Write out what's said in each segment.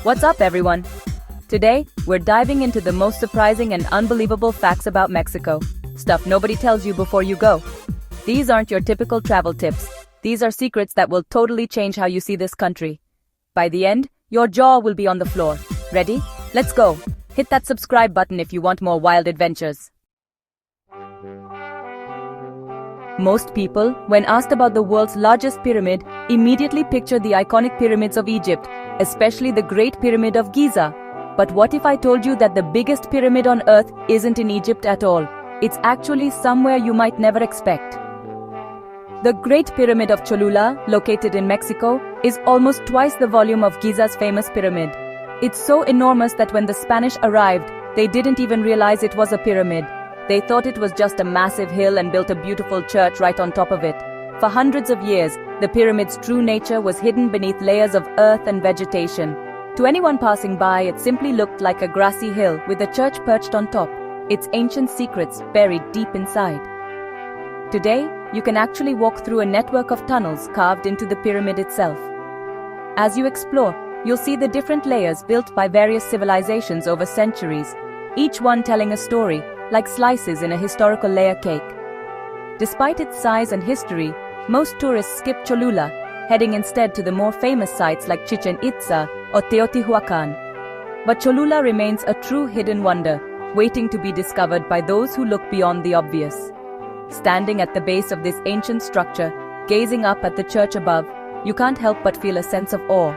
What's up, everyone? Today, we're diving into the most surprising and unbelievable facts about Mexico. Stuff nobody tells you before you go. These aren't your typical travel tips. These are secrets that will totally change how you see this country. By the end, your jaw will be on the floor. Ready? Let's go. Hit that subscribe button if you want more wild adventures. Most people, when asked about the world's largest pyramid, immediately picture the iconic pyramids of Egypt, especially the Great Pyramid of Giza. But what if I told you that the biggest pyramid on Earth isn't in Egypt at all? It's actually somewhere you might never expect. The Great Pyramid of Cholula, located in Mexico, is almost twice the volume of Giza's famous pyramid. It's so enormous that when the Spanish arrived, they didn't even realize it was a pyramid. They thought it was just a massive hill and built a beautiful church right on top of it. For hundreds of years, the pyramid's true nature was hidden beneath layers of earth and vegetation. To anyone passing by, it simply looked like a grassy hill with a church perched on top, its ancient secrets buried deep inside. Today, you can actually walk through a network of tunnels carved into the pyramid itself. As you explore, you'll see the different layers built by various civilizations over centuries, each one telling a story, like slices in a historical layer cake. Despite its size and history, most tourists skip Cholula, heading instead to the more famous sites like Chichen Itza or Teotihuacan. But Cholula remains a true hidden wonder, waiting to be discovered by those who look beyond the obvious. Standing at the base of this ancient structure, gazing up at the church above, you can't help but feel a sense of awe.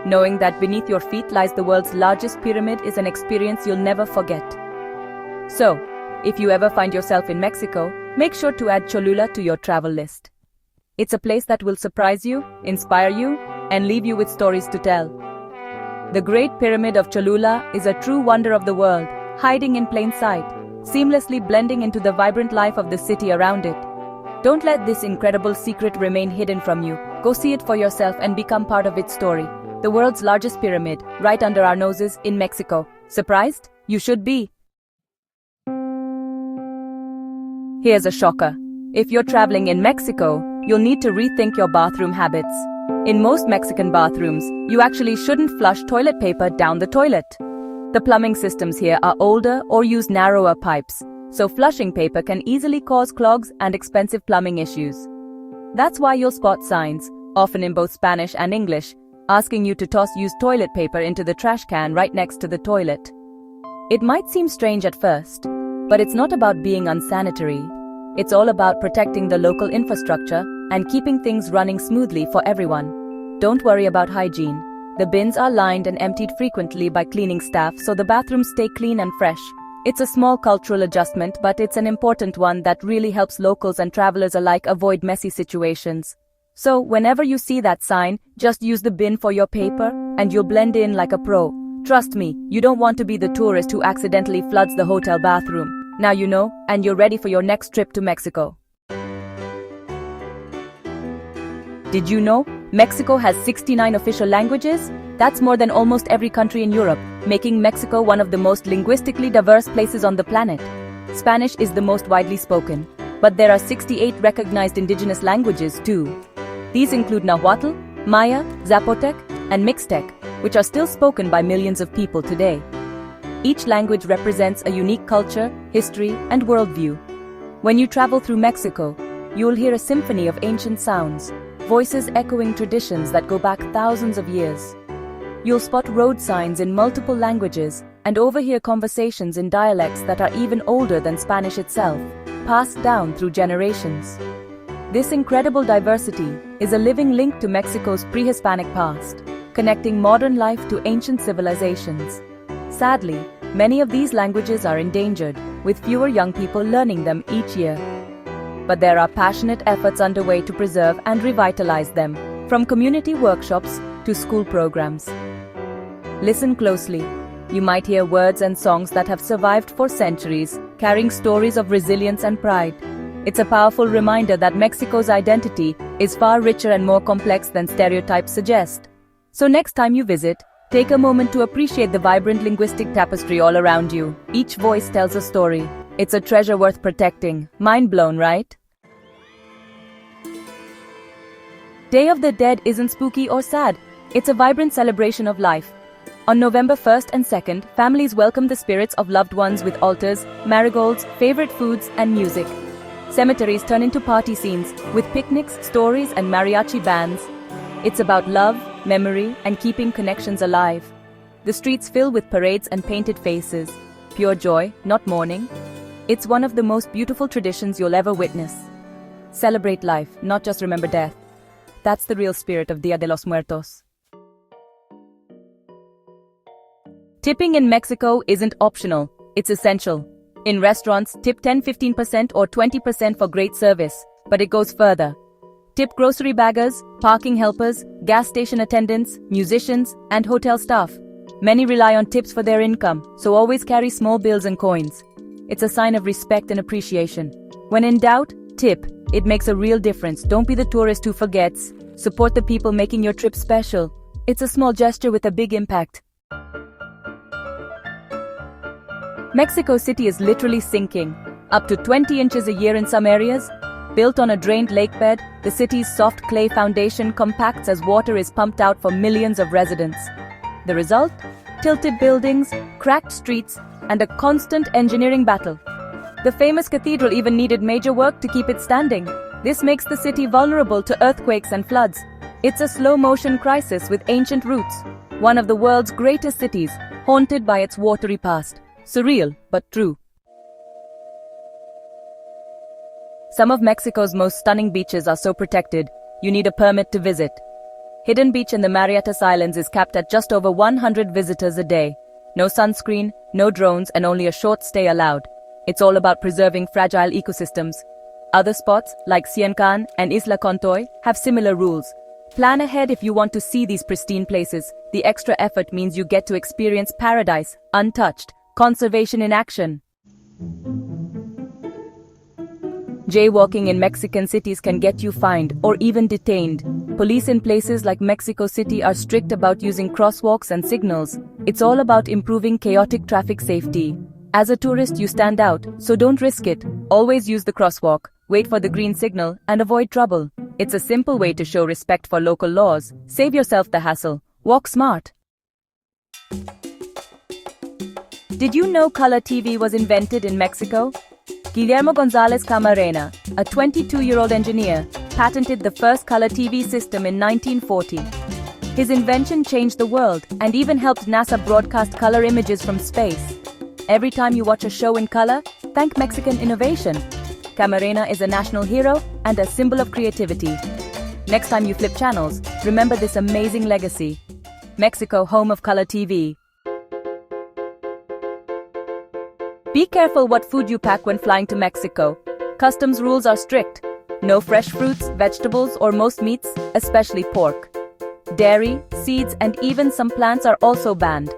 Knowing that beneath your feet lies the world's largest pyramid is an experience you'll never forget. So, if you ever find yourself in Mexico, make sure to add Cholula to your travel list. It's a place that will surprise you, inspire you, and leave you with stories to tell. The Great Pyramid of Cholula is a true wonder of the world, hiding in plain sight, seamlessly blending into the vibrant life of the city around it. Don't let this incredible secret remain hidden from you. Go see it for yourself and become part of its story. The world's largest pyramid, right under our noses in Mexico. Surprised? You should be. Here's a shocker. If you're traveling in Mexico, you'll need to rethink your bathroom habits. In most Mexican bathrooms, you actually shouldn't flush toilet paper down the toilet. The plumbing systems here are older or use narrower pipes, so flushing paper can easily cause clogs and expensive plumbing issues. That's why you'll spot signs, often in both Spanish and English, asking you to toss used toilet paper into the trash can right next to the toilet. It might seem strange at first, but it's not about being unsanitary. It's all about protecting the local infrastructure and keeping things running smoothly for everyone. Don't worry about hygiene. The bins are lined and emptied frequently by cleaning staff so the bathrooms stay clean and fresh. It's a small cultural adjustment, but it's an important one that really helps locals and travelers alike avoid messy situations. So, whenever you see that sign, just use the bin for your paper, and you'll blend in like a pro. Trust me, you don't want to be the tourist who accidentally floods the hotel bathroom. Now you know, and you're ready for your next trip to Mexico. Did you know? Mexico has 69 official languages? That's more than almost every country in Europe, making Mexico one of the most linguistically diverse places on the planet. Spanish is the most widely spoken, but there are 68 recognized indigenous languages too. These include Nahuatl, Maya, Zapotec, and Mixtec, which are still spoken by millions of people today. Each language represents a unique culture, history, and worldview. When you travel through Mexico, you'll hear a symphony of ancient sounds, voices echoing traditions that go back thousands of years. You'll spot road signs in multiple languages and overhear conversations in dialects that are even older than Spanish itself, passed down through generations. This incredible diversity is a living link to Mexico's pre-Hispanic past, connecting modern life to ancient civilizations. Sadly, many of these languages are endangered, with fewer young people learning them each year. But there are passionate efforts underway to preserve and revitalize them, from community workshops to school programs. Listen closely. You might hear words and songs that have survived for centuries, carrying stories of resilience and pride. It's a powerful reminder that Mexico's identity is far richer and more complex than stereotypes suggest. So next time you visit, take a moment to appreciate the vibrant linguistic tapestry all around you. Each voice tells a story. It's a treasure worth protecting. Mind blown, right? Day of the Dead isn't spooky or sad. It's a vibrant celebration of life. On November 1st and 2nd, families welcome the spirits of loved ones with altars, marigolds, favorite foods, and music. Cemeteries turn into party scenes, with picnics, stories, and mariachi bands. It's about love, memory, and keeping connections alive. The streets fill with parades and painted faces. Pure joy, not mourning. It's one of the most beautiful traditions you'll ever witness. Celebrate life, not just remember death. That's the real spirit of Dia de los Muertos. Tipping in Mexico isn't optional, it's essential. In restaurants, tip 10-15% or 20% for great service, but it goes further. Tip grocery baggers, parking helpers, gas station attendants, musicians, and hotel staff. Many rely on tips for their income, so always carry small bills and coins. It's a sign of respect and appreciation. When in doubt, tip. It makes a real difference. Don't be the tourist who forgets. Support the people making your trip special. It's a small gesture with a big impact. Mexico City is literally sinking. Up to 20 inches a year in some areas. Built on a drained lakebed, the city's soft clay foundation compacts as water is pumped out for millions of residents. The result? Tilted buildings, cracked streets, and a constant engineering battle. The famous cathedral even needed major work to keep it standing. This makes the city vulnerable to earthquakes and floods. It's a slow-motion crisis with ancient roots. One of the world's greatest cities, haunted by its watery past. Surreal, but true. Some of Mexico's most stunning beaches are so protected, you need a permit to visit. Hidden Beach in the Marianas Islands is capped at just over 100 visitors a day. No sunscreen, no drones, and only a short stay allowed. It's all about preserving fragile ecosystems. Other spots, like Ciencan and Isla Contoy, have similar rules. Plan ahead if you want to see these pristine places. The extra effort means you get to experience paradise, untouched, conservation in action. Jaywalking in Mexican cities can get you fined or even detained. Police in places like Mexico City are strict about using crosswalks and signals. It's all about improving chaotic traffic safety. As a tourist, you stand out, so don't risk it. Always use the crosswalk, wait for the green signal, and avoid trouble. It's a simple way to show respect for local laws. Save yourself the hassle. Walk smart. Did you know color TV was invented in Mexico? Guillermo González Camarena, a 22-year-old engineer, patented the first color TV system in 1940. His invention changed the world and even helped NASA broadcast color images from space. Every time you watch a show in color, thank Mexican innovation. Camarena is a national hero and a symbol of creativity. Next time you flip channels, remember this amazing legacy. Mexico, home of color TV. Be careful what food you pack when flying to Mexico. Customs rules are strict. No fresh fruits, vegetables, or most meats, especially pork. Dairy, seeds, and even some plants are also banned.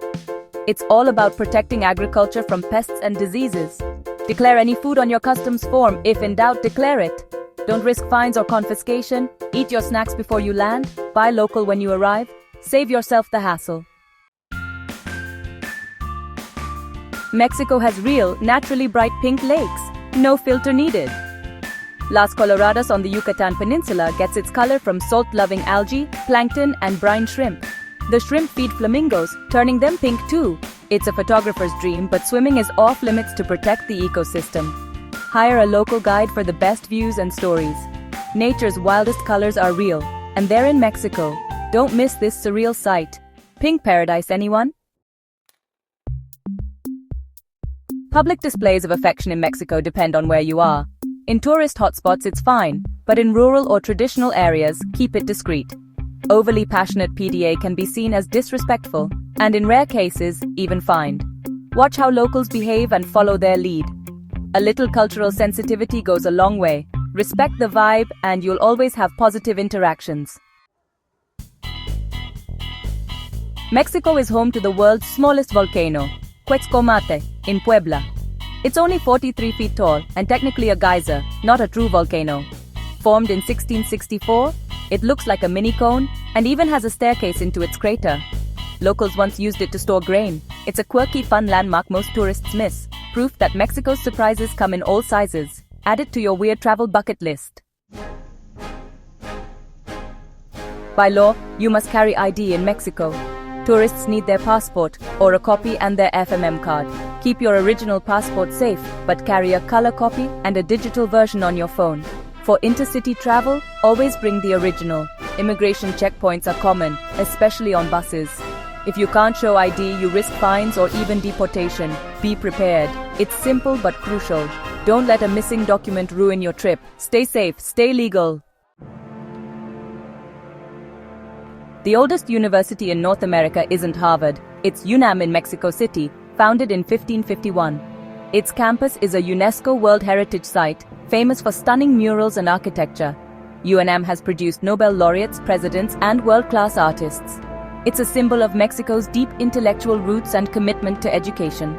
It's all about protecting agriculture from pests and diseases. Declare any food on your customs form. If in doubt, declare it. Don't risk fines or confiscation. Eat your snacks before you land. Buy local when you arrive. Save yourself the hassle. Mexico has real, naturally bright pink lakes. No filter needed. Las Coloradas on the Yucatan Peninsula gets its color from salt-loving algae, plankton, and brine shrimp. The shrimp feed flamingos, turning them pink too. It's a photographer's dream, but swimming is off limits to protect the ecosystem. Hire a local guide for the best views and stories. Nature's wildest colors are real, and they're in Mexico. Don't miss this surreal sight. Pink paradise, anyone? Public displays of affection in Mexico depend on where you are. In tourist hotspots, it's fine, but in rural or traditional areas, keep it discreet. Overly passionate PDA can be seen as disrespectful, and in rare cases, even fined. Watch how locals behave and follow their lead. A little cultural sensitivity goes a long way. Respect the vibe, and you'll always have positive interactions. Mexico is home to the world's smallest volcano, Quetzalcoatl, in Puebla. It's only 43 feet tall and technically a geyser, not a true volcano. Formed in 1664, it looks like a mini cone and even has a staircase into its crater. Locals once used it to store grain. It's a quirky, fun landmark most tourists miss. Proof that Mexico's surprises come in all sizes. Add it to your weird travel bucket list. By law, you must carry ID in Mexico. Tourists need their passport, or a copy and their FMM card. Keep your original passport safe, but carry a color copy and a digital version on your phone. For intercity travel, always bring the original. Immigration checkpoints are common, especially on buses. If you can't show ID, you risk fines or even deportation. Be prepared. It's simple but crucial. Don't let a missing document ruin your trip. Stay safe, stay legal. The oldest university in North America isn't Harvard. It's UNAM in Mexico City, founded in 1551. Its campus is a UNESCO World Heritage Site, famous for stunning murals and architecture. UNAM has produced Nobel laureates, presidents, and world-class artists. It's a symbol of Mexico's deep intellectual roots and commitment to education.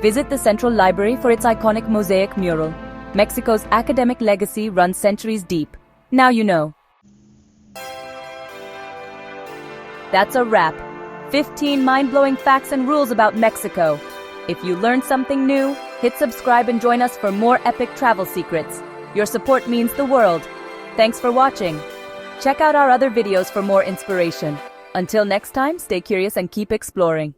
Visit the Central Library for its iconic mosaic mural. Mexico's academic legacy runs centuries deep. Now you know. That's a wrap. 15 mind-blowing facts and rules about Mexico. If you learned something new, hit subscribe and join us for more epic travel secrets. Your support means the world. Thanks for watching. Check out our other videos for more inspiration. Until next time, stay curious and keep exploring.